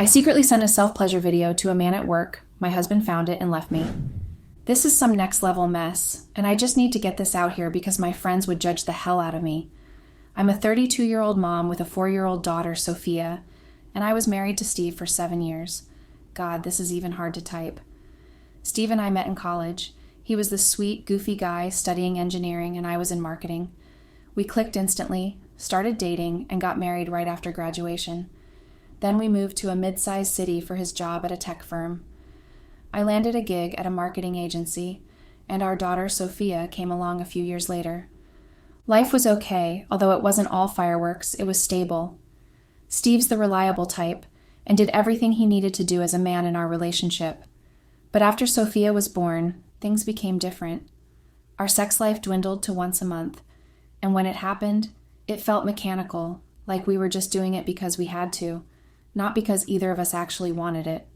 I secretly sent a self-pleasure video to a man at work. My husband found it and left me. This is some next-level mess, and I just need to get this out here because my friends would judge the hell out of me. I'm a 32-year-old mom with a 4-year-old daughter, Sophia, and I was married to Steve for 7 years. God, this is even hard to type. Steve and I met in college. He was this sweet, goofy guy studying engineering, and I was in marketing. We clicked instantly, started dating, and got married right after graduation. Then we moved to a mid-sized city for his job at a tech firm. I landed a gig at a marketing agency, and our daughter Sophia came along a few years later. Life was okay, although it wasn't all fireworks, it was stable. Steve's the reliable type, and did everything he needed to do as a man in our relationship. But after Sophia was born, things became different. Our sex life dwindled to once a month, and when it happened, it felt mechanical, like we were just doing it because we had to, not because either of us actually wanted it.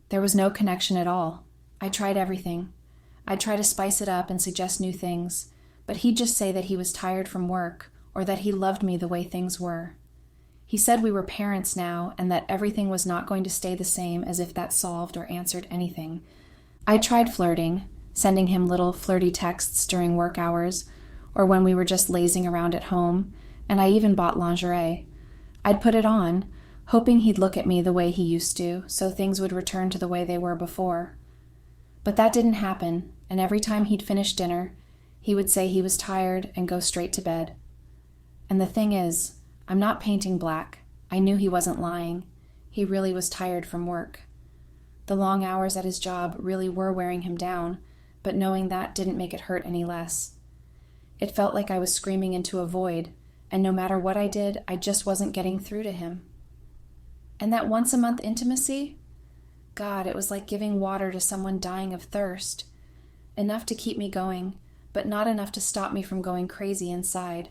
There was no connection at all. I tried everything. I'd try to spice it up and suggest new things, but he'd just say that he was tired from work or that he loved me the way things were. He said we were parents now and that everything was not going to stay the same, as if that solved or answered anything. I tried flirting, sending him little flirty texts during work hours or when we were just lazing around at home, and I even bought lingerie. I'd put it on, hoping he'd look at me the way he used to, so things would return to the way they were before. But that didn't happen, and every time he'd finish dinner, he would say he was tired and go straight to bed. And the thing is, I'm not painting black. I knew he wasn't lying. He really was tired from work. The long hours at his job really were wearing him down, but knowing that didn't make it hurt any less. It felt like I was screaming into a void, and no matter what I did, I just wasn't getting through to him. And that once-a-month intimacy? God, it was like giving water to someone dying of thirst. Enough to keep me going, but not enough to stop me from going crazy inside.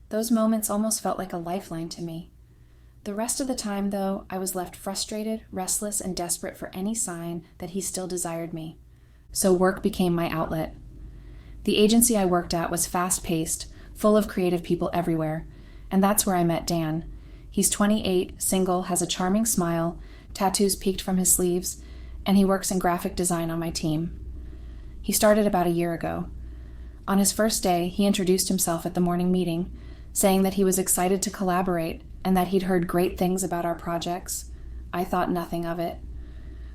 Those moments almost felt like a lifeline to me. The rest of the time, though, I was left frustrated, restless, and desperate for any sign that he still desired me. So work became my outlet. The agency I worked at was fast-paced, full of creative people everywhere, and that's where I met Dan. He's 28, single, has a charming smile, tattoos peeked from his sleeves, and he works in graphic design on my team. He started about a year ago. On his first day, he introduced himself at the morning meeting, saying that he was excited to collaborate and that he'd heard great things about our projects. I thought nothing of it.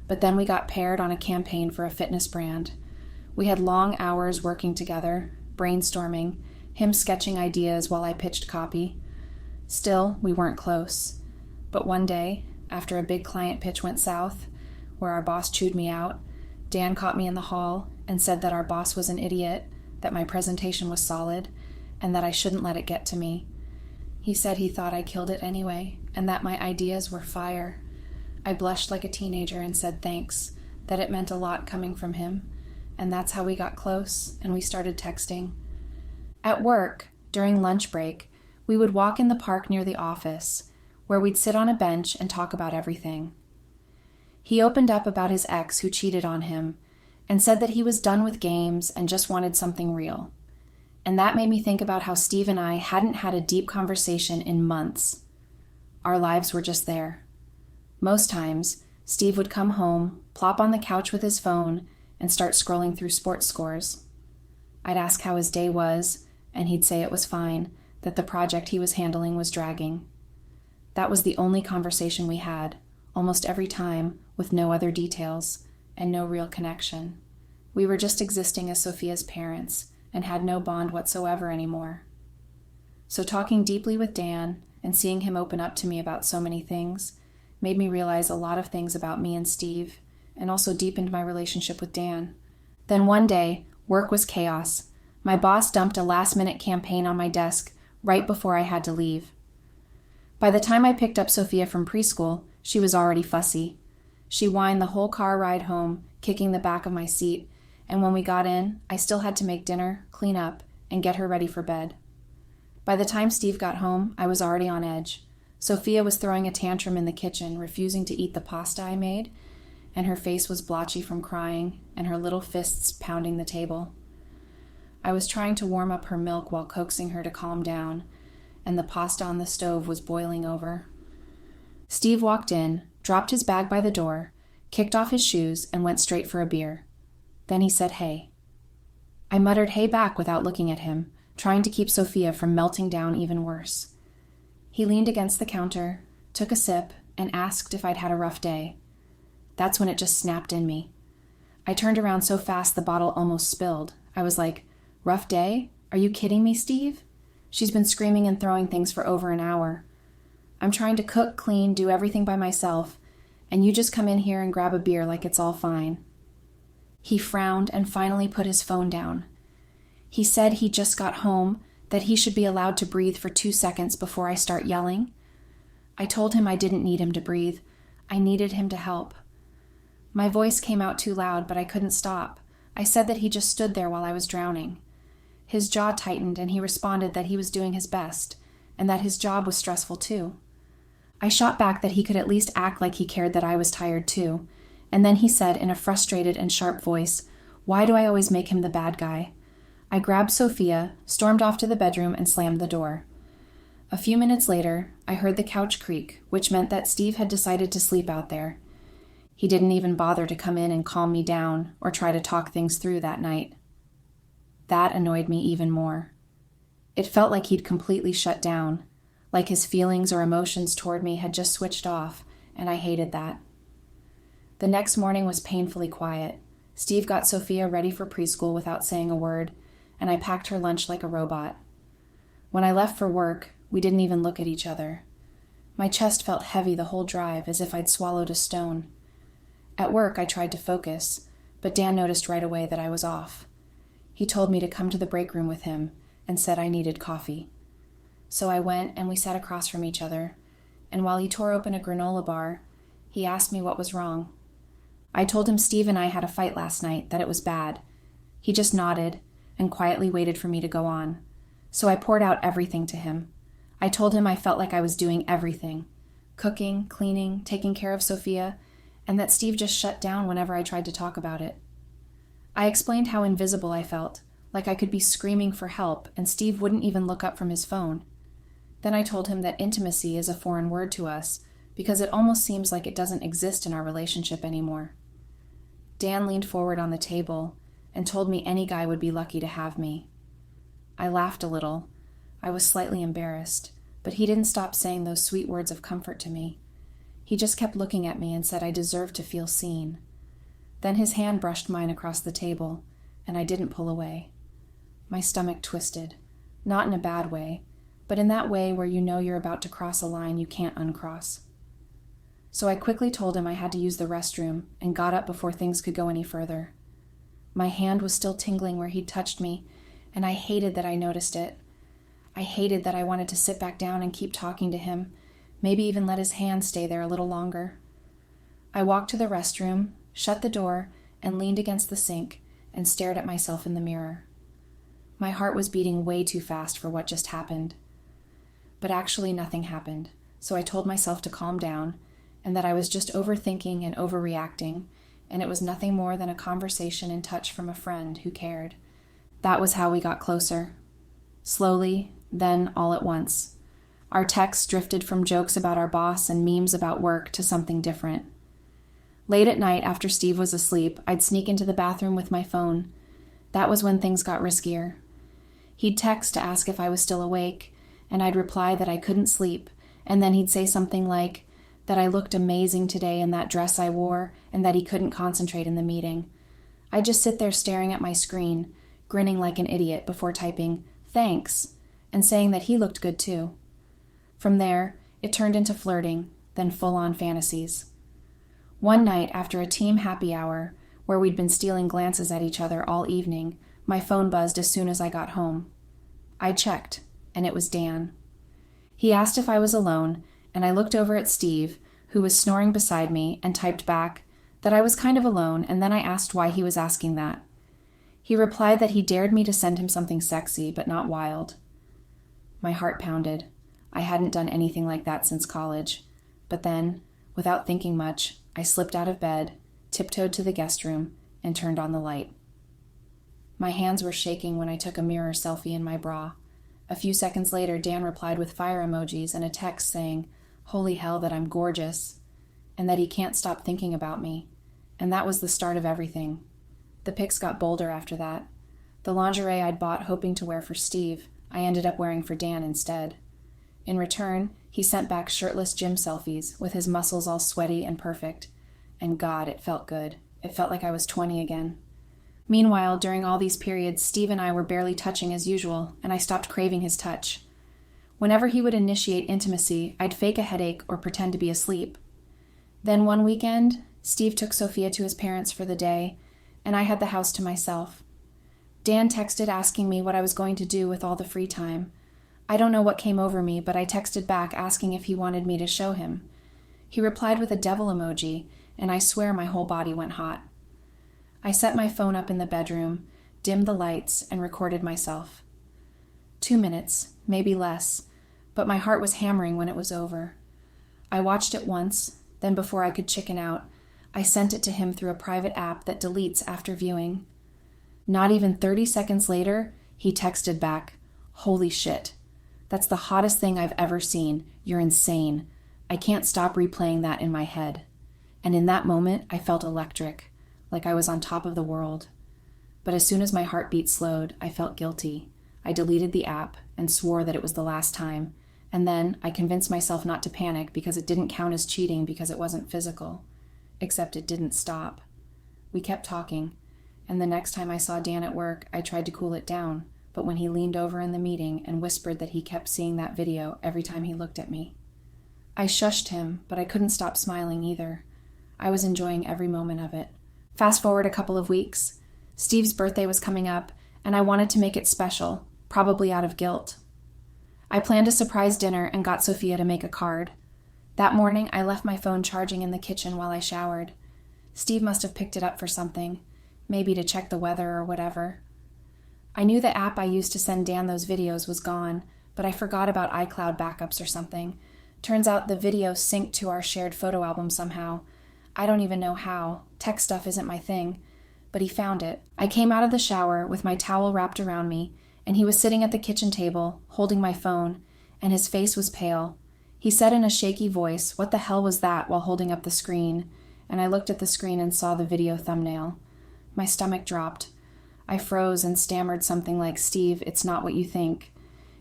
But then we got paired on a campaign for a fitness brand. We had long hours working together, brainstorming, him sketching ideas while I pitched copy. Still, we weren't close. But one day, after a big client pitch went south, where our boss chewed me out, Dan caught me in the hall and said that our boss was an idiot, that my presentation was solid, and that I shouldn't let it get to me. He said he thought I killed it anyway, and that my ideas were fire. I blushed like a teenager and said thanks, that it meant a lot coming from him, and that's how we got close, and we started texting. At work, during lunch break, we would walk in the park near the office, where we'd sit on a bench and talk about everything. He opened up about his ex who cheated on him, and said that he was done with games and just wanted something real. And that made me think about how Steve and I hadn't had a deep conversation in months. Our lives were just there. Most times, Steve would come home, plop on the couch with his phone, and start scrolling through sports scores. I'd ask how his day was, and he'd say it was fine, that the project he was handling was dragging. That was the only conversation we had, almost every time, with no other details, and no real connection. We were just existing as Sophia's parents, and had no bond whatsoever anymore. So talking deeply with Dan, and seeing him open up to me about so many things, made me realize a lot of things about me and Steve, and also deepened my relationship with Dan. Then one day, work was chaos. My boss dumped a last-minute campaign on my desk right before I had to leave. By the time I picked up Sophia from preschool, she was already fussy. She whined the whole car ride home, kicking the back of my seat, and when we got in, I still had to make dinner, clean up, and get her ready for bed. By the time Steve got home, I was already on edge. Sophia was throwing a tantrum in the kitchen, refusing to eat the pasta I made, and her face was blotchy from crying, and her little fists pounding the table. I was trying to warm up her milk while coaxing her to calm down, and the pasta on the stove was boiling over. Steve walked in, dropped his bag by the door, kicked off his shoes, and went straight for a beer. Then he said, "Hey." I muttered hey back without looking at him, trying to keep Sophia from melting down even worse. He leaned against the counter, took a sip, and asked if I'd had a rough day. That's when it just snapped in me. I turned around so fast the bottle almost spilled. I was like, "Rough day? Are you kidding me, Steve? She's been screaming and throwing things for over an hour. I'm trying to cook, clean, do everything by myself, and you just come in here and grab a beer like it's all fine." He frowned and finally put his phone down. He said he just got home, that he should be allowed to breathe for 2 seconds before I start yelling. I told him I didn't need him to breathe. I needed him to help. My voice came out too loud, but I couldn't stop. I said that he just stood there while I was drowning. His jaw tightened and he responded that he was doing his best, and that his job was stressful too. I shot back that he could at least act like he cared that I was tired too, and then he said in a frustrated and sharp voice, "Why do I always make him the bad guy?" I grabbed Sophia, stormed off to the bedroom, and slammed the door. A few minutes later, I heard the couch creak, which meant that Steve had decided to sleep out there. He didn't even bother to come in and calm me down or try to talk things through that night. That annoyed me even more. It felt like he'd completely shut down, like his feelings or emotions toward me had just switched off, and I hated that. The next morning was painfully quiet. Steve got Sophia ready for preschool without saying a word, and I packed her lunch like a robot. When I left for work, we didn't even look at each other. My chest felt heavy the whole drive, as if I'd swallowed a stone. At work, I tried to focus, but Dan noticed right away that I was off. He told me to come to the break room with him and said I needed coffee. So I went and we sat across from each other, and while he tore open a granola bar, he asked me what was wrong. I told him Steve and I had a fight last night, that it was bad. He just nodded and quietly waited for me to go on. So I poured out everything to him. I told him I felt like I was doing everything: cooking, cleaning, taking care of Sophia, and that Steve just shut down whenever I tried to talk about it. I explained how invisible I felt, like I could be screaming for help and Steve wouldn't even look up from his phone. Then I told him that intimacy is a foreign word to us because it almost seems like it doesn't exist in our relationship anymore. Dan leaned forward on the table and told me any guy would be lucky to have me. I laughed a little. I was slightly embarrassed, but he didn't stop saying those sweet words of comfort to me. He just kept looking at me and said I deserved to feel seen. Then his hand brushed mine across the table, and I didn't pull away. My stomach twisted, not in a bad way, but in that way where you know you're about to cross a line you can't uncross. So I quickly told him I had to use the restroom and got up before things could go any further. My hand was still tingling where he'd touched me, and I hated that I noticed it. I hated that I wanted to sit back down and keep talking to him, maybe even let his hand stay there a little longer. I walked to the restroom, shut the door, and leaned against the sink and stared at myself in the mirror. My heart was beating way too fast for what just happened. But actually nothing happened, so I told myself to calm down and that I was just overthinking and overreacting, and it was nothing more than a conversation and touch from a friend who cared. That was how we got closer. Slowly, then all at once. Our texts drifted from jokes about our boss and memes about work to something different. Late at night, after Steve was asleep, I'd sneak into the bathroom with my phone. That was when things got riskier. He'd text to ask if I was still awake, and I'd reply that I couldn't sleep, and then he'd say something like that I looked amazing today in that dress I wore, and that he couldn't concentrate in the meeting. I'd just sit there staring at my screen, grinning like an idiot before typing, "Thanks," and saying that he looked good too. From there, it turned into flirting, then full-on fantasies. One night, after a team happy hour, where we'd been stealing glances at each other all evening, my phone buzzed as soon as I got home. I checked, and it was Dan. He asked if I was alone, and I looked over at Steve, who was snoring beside me, and typed back that I was kind of alone, and then I asked why he was asking that. He replied that he dared me to send him something sexy, but not wild. My heart pounded. I hadn't done anything like that since college. But then, without thinking much, I slipped out of bed, tiptoed to the guest room, and turned on the light. My hands were shaking when I took a mirror selfie in my bra. A few seconds later, Dan replied with fire emojis and a text saying, "Holy hell that I'm gorgeous." and that he can't stop thinking about me. And that was the start of everything. The pics got bolder after that. The lingerie I'd bought hoping to wear for Steve, I ended up wearing for Dan instead. In return, he sent back shirtless gym selfies with his muscles all sweaty and perfect. And God, it felt good. It felt like I was 20 again. Meanwhile, during all these periods, Steve and I were barely touching as usual, and I stopped craving his touch. Whenever he would initiate intimacy, I'd fake a headache or pretend to be asleep. Then one weekend, Steve took Sophia to his parents for the day, and I had the house to myself. Dan texted asking me what I was going to do with all the free time. I don't know what came over me, but I texted back asking if he wanted me to show him. He replied with a devil emoji, and I swear my whole body went hot. I set my phone up in the bedroom, dimmed the lights, and recorded myself. 2 minutes, maybe less, but my heart was hammering when it was over. I watched it once, then before I could chicken out, I sent it to him through a private app that deletes after viewing. Not even 30 seconds later, he texted back, "Holy shit. That's the hottest thing I've ever seen. You're insane. I can't stop replaying that in my head." And in that moment, I felt electric, like I was on top of the world. But as soon as my heartbeat slowed, I felt guilty. I deleted the app and swore that it was the last time. And then I convinced myself not to panic because it didn't count as cheating because it wasn't physical. Except it didn't stop. We kept talking, and the next time I saw Dan at work, I tried to cool it down, but when he leaned over in the meeting and whispered that he kept seeing that video every time he looked at me. I shushed him, but I couldn't stop smiling either. I was enjoying every moment of it. Fast forward a couple of weeks. Steve's birthday was coming up, and I wanted to make it special, probably out of guilt. I planned a surprise dinner and got Sophia to make a card. That morning, I left my phone charging in the kitchen while I showered. Steve must have picked it up for something, maybe to check the weather or whatever. I knew the app I used to send Dan those videos was gone, but I forgot about iCloud backups or something. Turns out the video synced to our shared photo album somehow. I don't even know how. Tech stuff isn't my thing. But he found it. I came out of the shower with my towel wrapped around me, and he was sitting at the kitchen table, holding my phone, and his face was pale. He said in a shaky voice, "What the hell was that?" while holding up the screen, and I looked at the screen and saw the video thumbnail. My stomach dropped. I froze and stammered something like, "Steve, it's not what you think."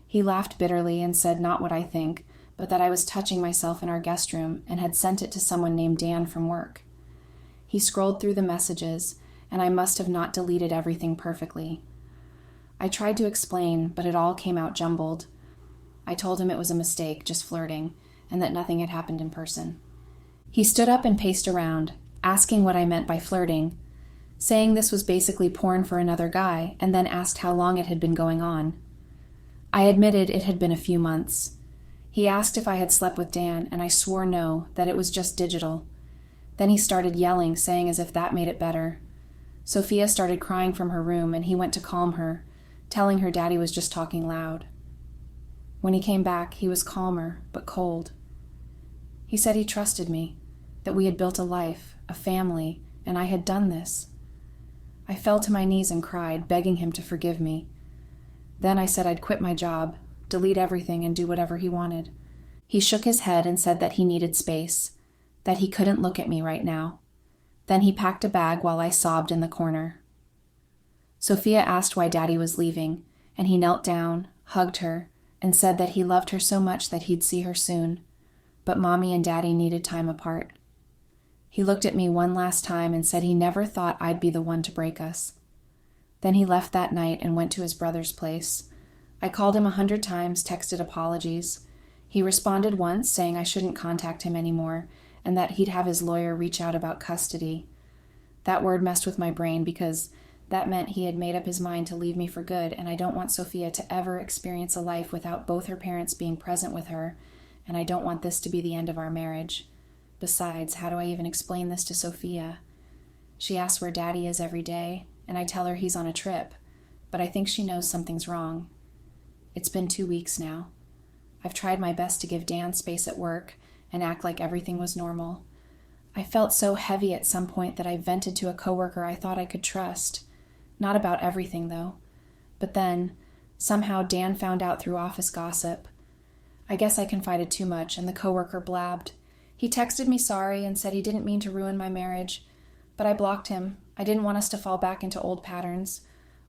He laughed bitterly and said not what I think, but that I was touching myself in our guest room and had sent it to someone named Dan from work. He scrolled through the messages, and I must have not deleted everything perfectly. I tried to explain, but it all came out jumbled. I told him it was a mistake, just flirting, and that nothing had happened in person. He stood up and paced around, asking what I meant by flirting, saying this was basically porn for another guy, and then asked how long it had been going on. I admitted it had been a few months. He asked if I had slept with Dan, and I swore no, that it was just digital. Then he started yelling, saying as if that made it better. Sophia started crying from her room, and he went to calm her, telling her Daddy was just talking loud. When he came back, he was calmer, but cold. He said he trusted me, that we had built a life, a family, and I had done this. I fell to my knees and cried, begging him to forgive me. Then I said I'd quit my job, delete everything, and do whatever he wanted. He shook his head and said that he needed space, that he couldn't look at me right now. Then he packed a bag while I sobbed in the corner. Sophia asked why Daddy was leaving, and he knelt down, hugged her, and said that he loved her so much that he'd see her soon, but Mommy and Daddy needed time apart. He looked at me one last time and said he never thought I'd be the one to break us. Then he left that night and went to his brother's place. I called him 100 times, texted apologies. He responded once saying I shouldn't contact him anymore and that he'd have his lawyer reach out about custody. That word messed with my brain because that meant he had made up his mind to leave me for good, and I don't want Sophia to ever experience a life without both her parents being present with her, and I don't want this to be the end of our marriage. Besides, how do I even explain this to Sophia? She asks where Daddy is every day, and I tell her he's on a trip, but I think she knows something's wrong. It's been 2 weeks now. I've tried my best to give Dan space at work and act like everything was normal. I felt so heavy at some point that I vented to a coworker I thought I could trust. Not about everything, though. But then, somehow Dan found out through office gossip. I guess I confided too much, and the coworker blabbed. He texted me sorry and said he didn't mean to ruin my marriage, but I blocked him. I didn't want us to fall back into old patterns.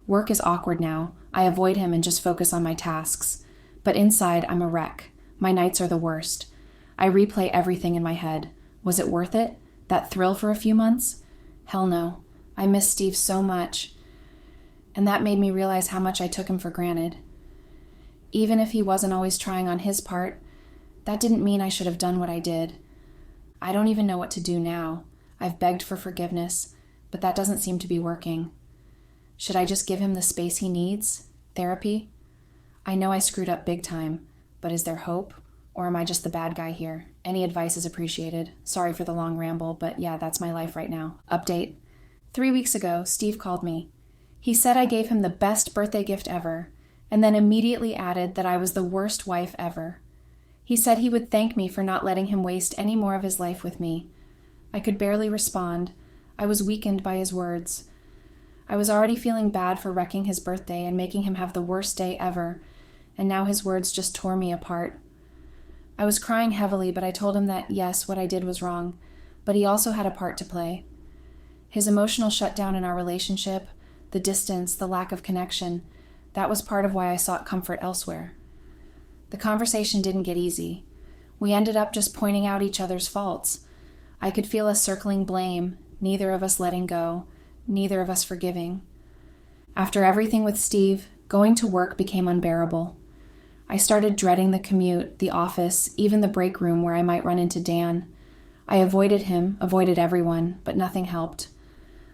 Work is awkward now. I avoid him and just focus on my tasks. But inside, I'm a wreck. My nights are the worst. I replay everything in my head. Was it worth it? That thrill for a few months? Hell no. I miss Steve so much. And that made me realize how much I took him for granted. Even if he wasn't always trying on his part, that didn't mean I should have done what I did. I don't even know what to do now. I've begged for forgiveness, but that doesn't seem to be working. Should I just give him the space he needs? Therapy? I know I screwed up big time, but is there hope? Or am I just the bad guy here? Any advice is appreciated. Sorry for the long ramble, but yeah, that's my life right now. Update. 3 weeks ago, Steve called me. He said I gave him the best birthday gift ever, and then immediately added that I was the worst wife ever. He said he would thank me for not letting him waste any more of his life with me. I could barely respond. I was weakened by his words. I was already feeling bad for wrecking his birthday and making him have the worst day ever, and now his words just tore me apart. I was crying heavily, but I told him that, yes, what I did was wrong, but he also had a part to play. His emotional shutdown in our relationship, the distance, the lack of connection, that was part of why I sought comfort elsewhere. The conversation didn't get easy. We ended up just pointing out each other's faults. I could feel us circling blame, neither of us letting go, neither of us forgiving. After everything with Steve, going to work became unbearable. I started dreading the commute, the office, even the break room where I might run into Dan. I avoided him, avoided everyone, but nothing helped.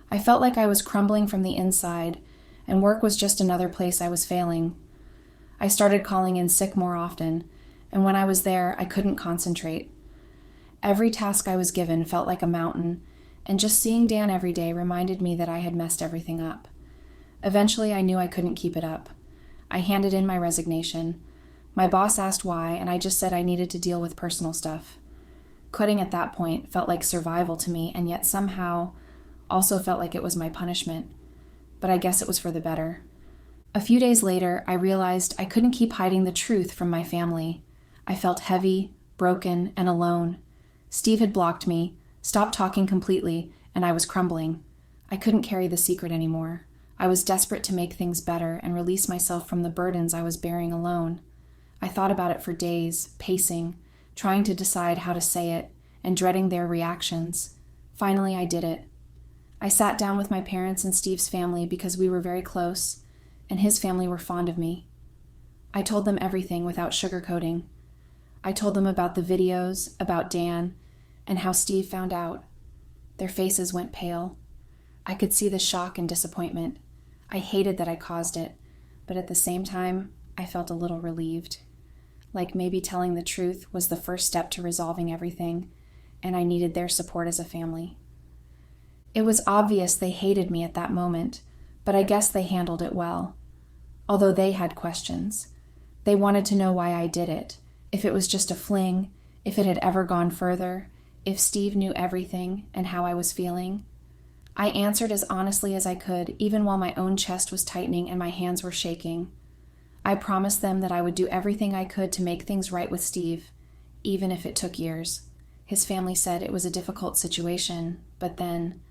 I felt like I was crumbling from the inside, and work was just another place I was failing. I started calling in sick more often, and when I was there, I couldn't concentrate. Every task I was given felt like a mountain, and just seeing Dan every day reminded me that I had messed everything up. Eventually, I knew I couldn't keep it up. I handed in my resignation. My boss asked why, and I just said I needed to deal with personal stuff. Quitting at that point felt like survival to me, and yet somehow also felt like it was my punishment. But I guess it was for the better. A few days later, I realized I couldn't keep hiding the truth from my family. I felt heavy, broken, and alone. Steve had blocked me, stopped talking completely, and I was crumbling. I couldn't carry the secret anymore. I was desperate to make things better and release myself from the burdens I was bearing alone. I thought about it for days, pacing, trying to decide how to say it, and dreading their reactions. Finally, I did it. I sat down with my parents and Steve's family because we were very close, and his family were fond of me. I told them everything without sugarcoating. I told them about the videos, about Dan, and how Steve found out. Their faces went pale. I could see the shock and disappointment. I hated that I caused it, but at the same time, I felt a little relieved. Like maybe telling the truth was the first step to resolving everything, and I needed their support as a family. It was obvious they hated me at that moment, but I guess they handled it well. Although they had questions. They wanted to know why I did it, if it was just a fling, if it had ever gone further, if Steve knew everything and how I was feeling. I answered as honestly as I could, even while my own chest was tightening and my hands were shaking. I promised them that I would do everything I could to make things right with Steve, even if it took years. His family said it was a difficult situation, but then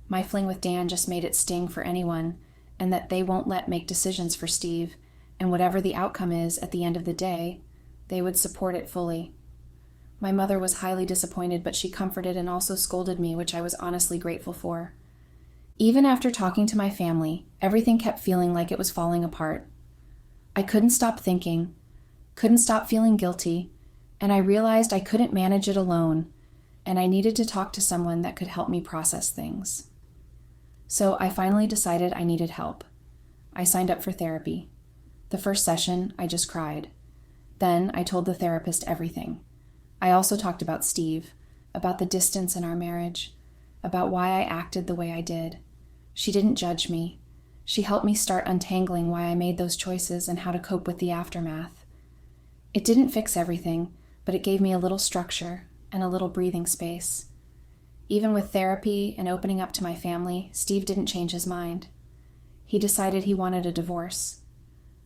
my fling with Dan just made it sting for anyone, and that they won't make decisions for Steve, and whatever the outcome is at the end of the day, they would support it fully. My mother was highly disappointed, but she comforted and also scolded me, which I was honestly grateful for. Even after talking to my family, everything kept feeling like it was falling apart. I couldn't stop thinking, couldn't stop feeling guilty, and I realized I couldn't manage it alone, and I needed to talk to someone that could help me process things. So I finally decided I needed help. I signed up for therapy. The first session, I just cried. Then I told the therapist everything. I also talked about Steve, about the distance in our marriage, about why I acted the way I did. She didn't judge me. She helped me start untangling why I made those choices and how to cope with the aftermath. It didn't fix everything, but it gave me a little structure and a little breathing space. Even with therapy and opening up to my family, Steve didn't change his mind. He decided he wanted a divorce.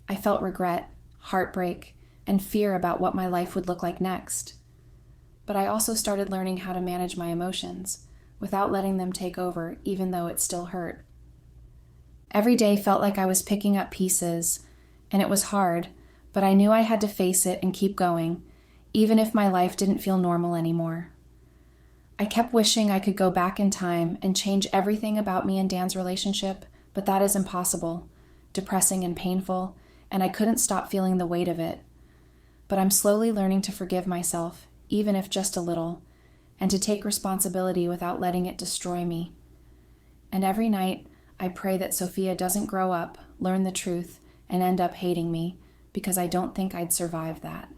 I felt regret, heartbreak, and fear about what my life would look like next. but I also started learning how to manage my emotions without letting them take over, even though it still hurt. Every day felt like I was picking up pieces, and it was hard, but I knew I had to face it and keep going, even if my life didn't feel normal anymore. I kept wishing I could go back in time and change everything about me and Dan's relationship, but that is impossible, depressing and painful, and I couldn't stop feeling the weight of it. But I'm slowly learning to forgive myself, even if just a little, and to take responsibility without letting it destroy me. And every night, I pray that Sophia doesn't grow up, learn the truth, and end up hating me, because I don't think I'd survive that.